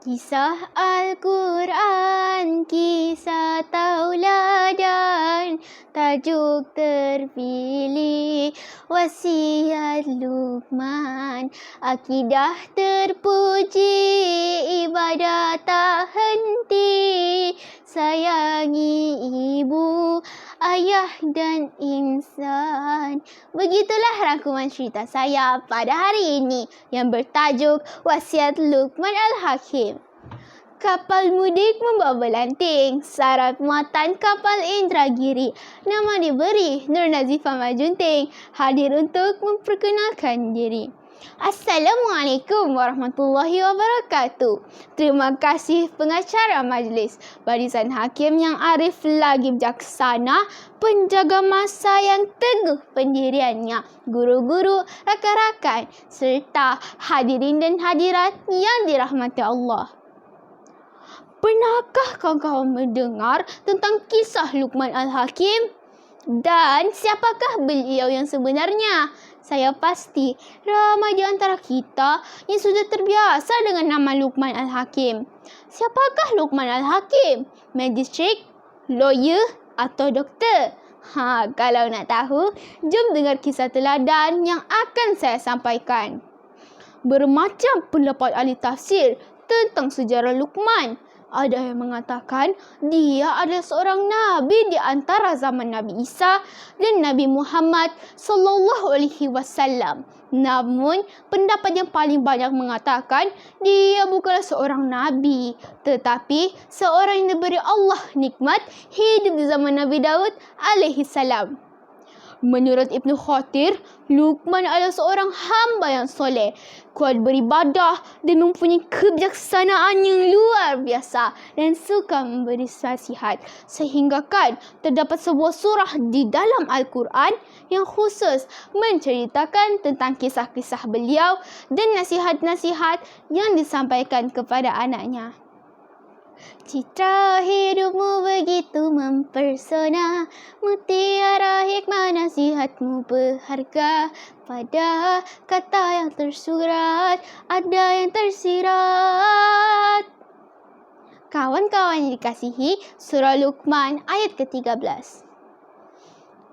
Kisah Al-Quran, kisah tauladan, tajuk terpilih, wasiat Luqman. Akidah terpuji, ibadah tak henti, sayangi ibu, ayah dan insan. Begitulah rangkuman cerita saya pada hari ini yang bertajuk Wasiat Luqman Al-Hakim. Kapal mudik membawa belanting, syarat muatan kapal Indragiri. Nama diberi Nur Nazifah Majunting, hadir untuk memperkenalkan diri. Assalamualaikum warahmatullahi wabarakatuh. Terima kasih pengacara majlis, barisan hakim yang arif lagi bijaksana, penjaga masa yang teguh pendiriannya, guru-guru, rakan-rakan, serta hadirin dan hadirat yang dirahmati Allah. Pernahkah kawan-kawan mendengar tentang kisah Luqman Al-Hakim? Dan siapakah beliau yang sebenarnya? Saya pasti ramai di antara kita yang sudah terbiasa dengan nama Luqman Al-Hakim. Siapakah Luqman Al-Hakim? Magistrate, lawyer atau doktor? Kalau nak tahu, jom dengar kisah teladan yang akan saya sampaikan. Bermacam pendapat ahli tafsir tentang sejarah Luqman. Ada yang mengatakan dia adalah seorang nabi di antara zaman Nabi Isa dan Nabi Muhammad sallallahu alaihi wasallam. Namun, pendapat yang paling banyak mengatakan dia bukanlah seorang nabi, tetapi seorang yang diberi Allah nikmat hidup di zaman Nabi Daud alaihi salam. Menurut Ibnu Khatir, Luqman adalah seorang hamba yang soleh, kuat beribadah dan mempunyai kebijaksanaan yang luar biasa dan suka memberi nasihat. Sehingga kan terdapat sebuah surah di dalam Al-Quran yang khusus menceritakan tentang kisah-kisah beliau dan nasihat-nasihat yang disampaikan kepada anaknya. Citra hidupmu begitu mempersona, mutiara hikmah nasihatmu berharga. Pada kata yang tersurat, ada yang tersirat. Kawan-kawan yang dikasihi, surah Luqman ayat ke-13.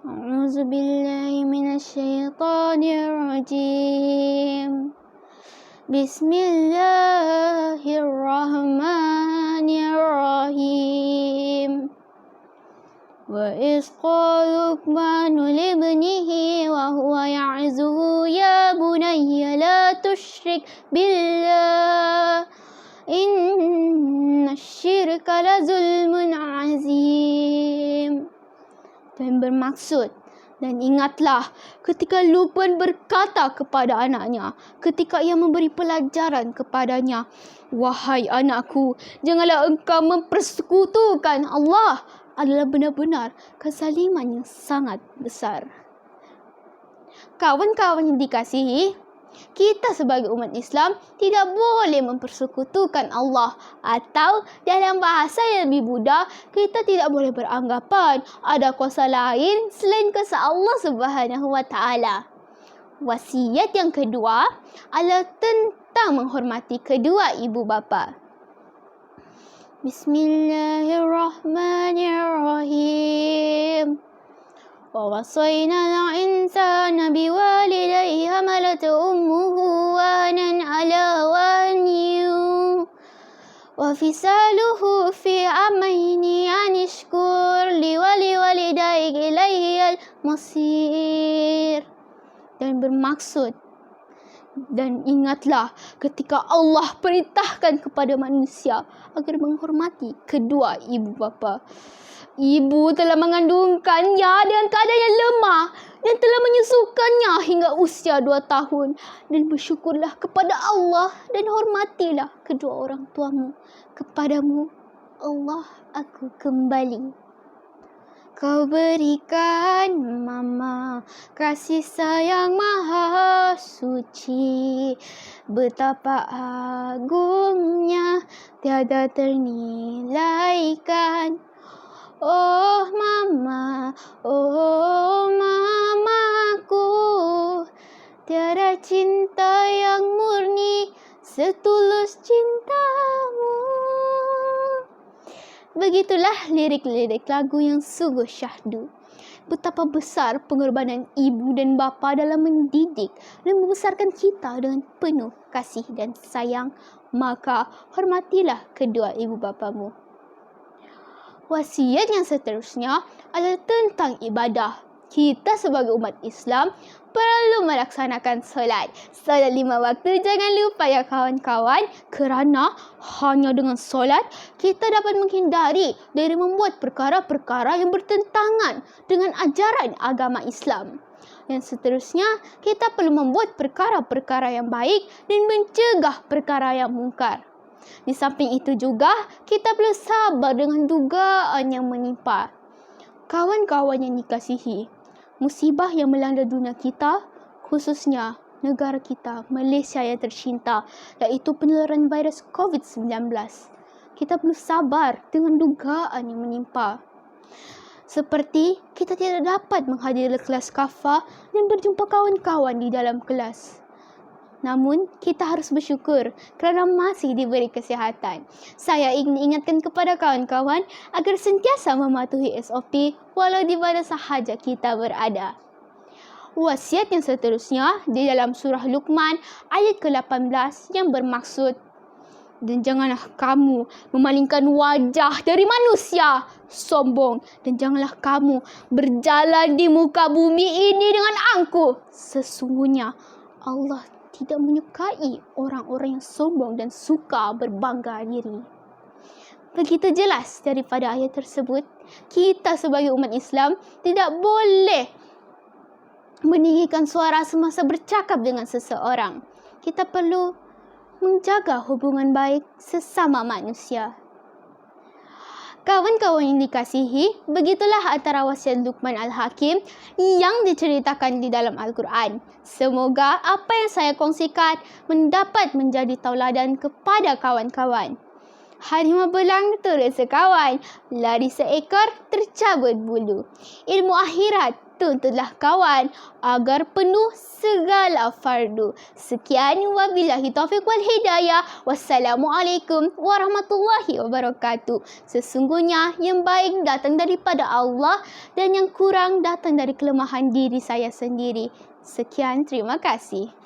A'udzubillahi minasyaitonirrajim. Bismillahirrahmanirrahim. Wa iz qala Luqmanu libnihi wa huwa ya'izuhu ya bunayya la tusyrik billah inna syirka la zulmun azim. Dan bermaksud, dan ingatlah ketika Luqman berkata kepada anaknya, ketika ia memberi pelajaran kepadanya, wahai anakku, janganlah engkau mempersekutukan Allah, adalah benar-benar kezaliman yang sangat besar. Kawan-kawan yang dikasihi, kita sebagai umat Islam tidak boleh mempersekutukan Allah, atau dalam bahasa yang lebih mudah, kita tidak boleh beranggapan ada kuasa lain selain kuasa Allah Subhanahu wa taala. Wasiat yang kedua adalah tentang menghormati kedua ibu bapa. Bismillahirrahmanirrahim. وَوَصَّيْنَا الْإِنسَانَ بِوَالِدَيْهِ حَمَلَتْهُ أُمُّهُ وَهْنًا عَلَى وَهْنٍ وَفِصَالُهُ فِي عَامَيْنِ أَنِ اشْكُرْ لِي وَلِوَالِدَيْكَ إِلَيَّ الْمَصِيرُ. Dan bermaksud, dan ingatlah ketika Allah perintahkan kepada manusia agar menghormati kedua ibu bapa. Ibu telah mengandungkannya dengan keadaan yang lemah dan telah menyusukannya hingga usia 2 tahun. Dan bersyukurlah kepada Allah dan hormatilah kedua orang tuamu. Kepadamu Allah aku kembali. Kau berikan mama kasih sayang maha suci, betapa agungnya tiada ternilaikan. Oh mamaku, tiada cinta yang murni setulus cintamu. Begitulah lirik-lirik lagu yang sungguh syahdu. Betapa besar pengorbanan ibu dan bapa dalam mendidik dan membesarkan kita dengan penuh kasih dan sayang. Maka hormatilah kedua ibu bapamu. Wasiat yang seterusnya adalah tentang ibadah. Kita sebagai umat Islam perlu melaksanakan solat. Solat 5 waktu jangan lupa ya kawan-kawan, kerana hanya dengan solat kita dapat menghindari dari membuat perkara-perkara yang bertentangan dengan ajaran agama Islam. Yang seterusnya, kita perlu membuat perkara-perkara yang baik dan mencegah perkara yang mungkar. Di samping itu juga, kita perlu sabar dengan dugaan yang menimpa. Kawan-kawan yang dikasihi, musibah yang melanda dunia kita, khususnya negara kita, Malaysia yang tercinta, iaitu penularan virus COVID-19. Kita perlu sabar dengan dugaan yang menimpa. Seperti kita tidak dapat menghadiri kelas kafa dan berjumpa kawan-kawan di dalam kelas. Namun, kita harus bersyukur kerana masih diberi kesihatan. Saya ingin ingatkan kepada kawan-kawan agar sentiasa mematuhi SOP walau di mana sahaja kita berada. Wasiat yang seterusnya di dalam surah Luqman ayat ke-18 yang bermaksud, dan janganlah kamu memalingkan wajah dari manusia sombong, dan janganlah kamu berjalan di muka bumi ini dengan angkuh. Sesungguhnya Allah tidak menyukai orang-orang yang sombong dan suka berbangga diri. Begitu jelas daripada ayat tersebut, kita sebagai umat Islam tidak boleh meninggikan suara semasa bercakap dengan seseorang. Kita perlu menjaga hubungan baik sesama manusia. Kawan-kawan yang dikasihi, begitulah antara wasiat Luqman Al-Hakim yang diceritakan di dalam Al-Quran. Semoga apa yang saya kongsikan mendapat menjadi tauladan kepada kawan-kawan. Harimau belang turut sekawan, lari seekor tercabut bulu. Ilmu akhirat tuntutlah kawan agar penuh segala fardu. Sekian, wabillahi taufiq wal hidayah. Wassalamualaikum warahmatullahi wabarakatuh. Sesungguhnya yang baik datang daripada Allah dan yang kurang datang dari kelemahan diri saya sendiri. Sekian, terima kasih.